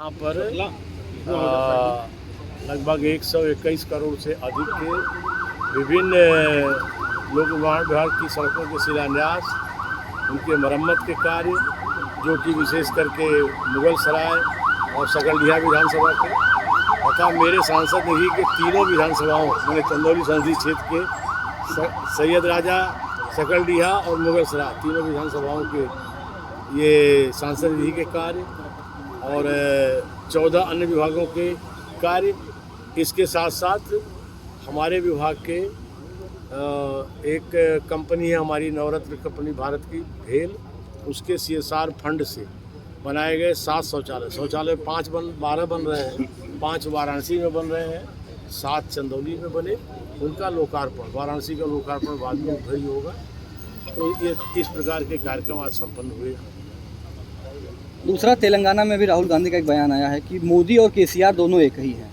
यहाँ पर लगभग 121 करोड़ से अधिक के विभिन्न लोक निर्माण विभाग की सड़कों के शिलान्यास, उनके मरम्मत के कार्य, जो कि विशेष करके मुगल सराय और सकलडीहा विधानसभा के तथा मेरे सांसद निधि के तीनों विधानसभाओं मैंने चंदौली संसदीय क्षेत्र के सैयद राजा, सकलडीहा और मुगल सराय तीनों विधानसभाओं के ये सांसद निधि के कार्य और 14 अन्य विभागों के कार्य। इसके साथ साथ हमारे विभाग के एक कंपनी है, हमारी नवरत्न कंपनी भारत की भेल, उसके CSR फंड से बनाए गए 7 शौचालय 12 बन रहे हैं, 5 वाराणसी में बन रहे हैं, 7 चंदौली में बने। उनका लोकार्पण, वाराणसी का लोकार्पण बाद में ही होगा। तो ये इस प्रकार के कार्यक्रम आज संपन्न हुए। दूसरा, तेलंगाना में भी राहुल गांधी का एक बयान आया है कि मोदी और KCR दोनों एक ही हैं,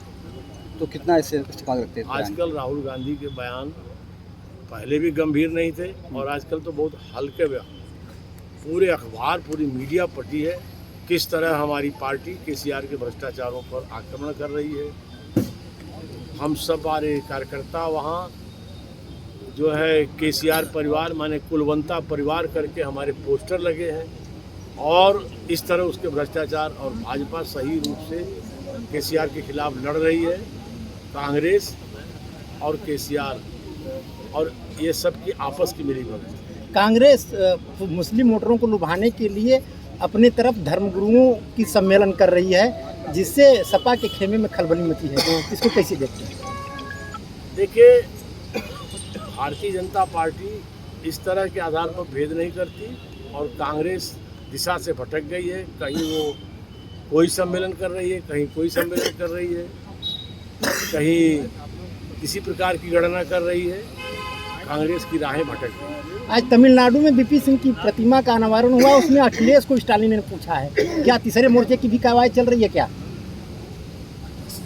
तो कितना इससे इस्तेफा रखते हैं? आजकल राहुल गांधी के बयान पहले भी गंभीर नहीं थे और आजकल तो बहुत हल्के बयान। पूरे अखबार, पूरी मीडिया पटी है किस तरह हमारी पार्टी KCR के भ्रष्टाचारों पर आक्रमण कर रही है। हम सब हमारे कार्यकर्ता वहाँ जो है KCR परिवार माने कुलवंता परिवार करके हमारे पोस्टर लगे हैं और इस तरह उसके भ्रष्टाचार, और भाजपा सही रूप से KCR के खिलाफ लड़ रही है। कांग्रेस और KCR और ये सब की आपस की मिलीभगत है। कांग्रेस मुस्लिम वोटरों को लुभाने के लिए अपनी तरफ धर्मगुरुओं की सम्मेलन कर रही है, जिससे सपा के खेमे में खलबली मची है। तो इसको कैसे देखते हैं? देखिए, भारतीय जनता पार्टी इस तरह के आधार पर भेद नहीं करती और कांग्रेस दिशा से भटक गई है। कहीं वो कोई सम्मेलन कर रही है, कहीं कोई सम्मेलन कर रही है, कहीं किसी प्रकार की गणना कर रही है। कांग्रेस की राहें भटक गई। आज तमिलनाडु में VP सिंह की प्रतिमा का अनावरण हुआ, उसमें अखिलेश को स्टालिन ने पूछा है, क्या तीसरे मोर्चे की भी कार्रवाई चल रही है क्या?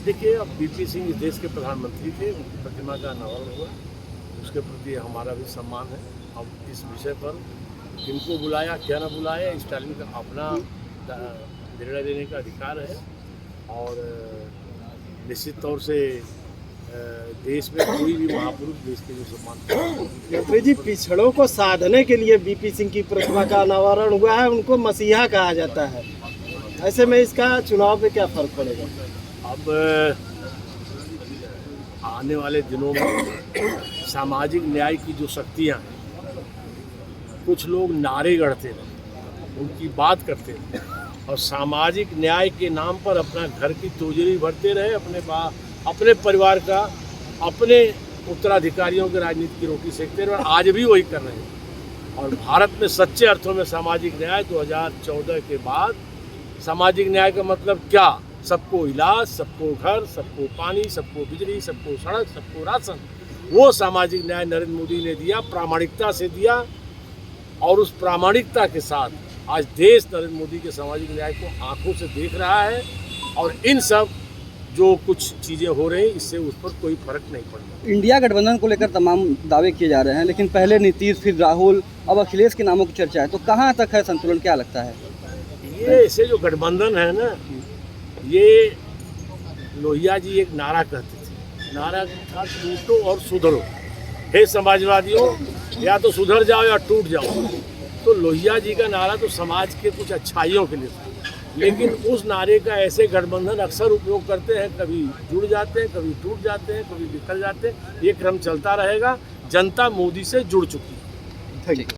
देखिए, अब VP सिंह इस देश के प्रधानमंत्री थे, उनकी प्रतिमा का अनावरण हुआ, उसके प्रति हमारा भी सम्मान है। अब इस विषय पर किनको बुलाया, क्या ना बुलाया, स्टालिन का अपना निर्णय लेने का अधिकार है और निश्चित तौर से देश में कोई भी महापुरुष देश के लिए सम्मान। मंत्री जी, पिछड़ों को साधने के लिए VP सिंह की प्रतिमा का अनावरण हुआ है, उनको मसीहा कहा जाता है। ऐसे में इसका चुनाव पे क्या फर्क पड़ेगा? अब आने वाले दिनों में सामाजिक न्याय की जो शक्तियाँ हैं, कुछ लोग नारे गढ़ते हैं, उनकी बात करते हैं और सामाजिक न्याय के नाम पर अपना घर की तिजोरी भरते रहे, अपने परिवार का, अपने उत्तराधिकारियों के राजनीति की रोटी सेकते रहे और आज भी वही कर रहे हैं। और भारत में सच्चे अर्थों में सामाजिक न्याय 2014 के बाद सामाजिक न्याय का मतलब क्या? सबको इलाज, सबको घर, सबको पानी, सबको बिजली, सबको सड़क, सबको राशन। वो सामाजिक न्याय नरेंद्र मोदी ने दिया, प्रामाणिकता से दिया और उस प्रामाणिकता के साथ आज देश नरेंद्र मोदी के सामाजिक न्याय को आंखों से देख रहा है और इन सब जो कुछ चीज़ें हो रही हैं इससे उस पर कोई फर्क नहीं पड़ता। इंडिया गठबंधन को लेकर तमाम दावे किए जा रहे हैं, लेकिन पहले नीतीश, फिर राहुल, अब अखिलेश के नामों की चर्चा है, तो कहाँ तक है संतुलन? क्या लगता है? ये ऐसे जो गठबंधन है ना, ये लोहिया जी एक नारा कहते थे, नारा था टूटो और सुधरो। हे समाजवादियों, या तो सुधर जाओ या टूट जाओ। तो लोहिया जी का नारा तो समाज के कुछ अच्छाइयों के लिए था, लेकिन उस नारे का ऐसे गठबंधन अक्सर उपयोग करते हैं, कभी जुड़ जाते हैं, कभी टूट जाते हैं, कभी बिखर जाते हैं। ये क्रम चलता रहेगा। जनता मोदी से जुड़ चुकी है। Thank you.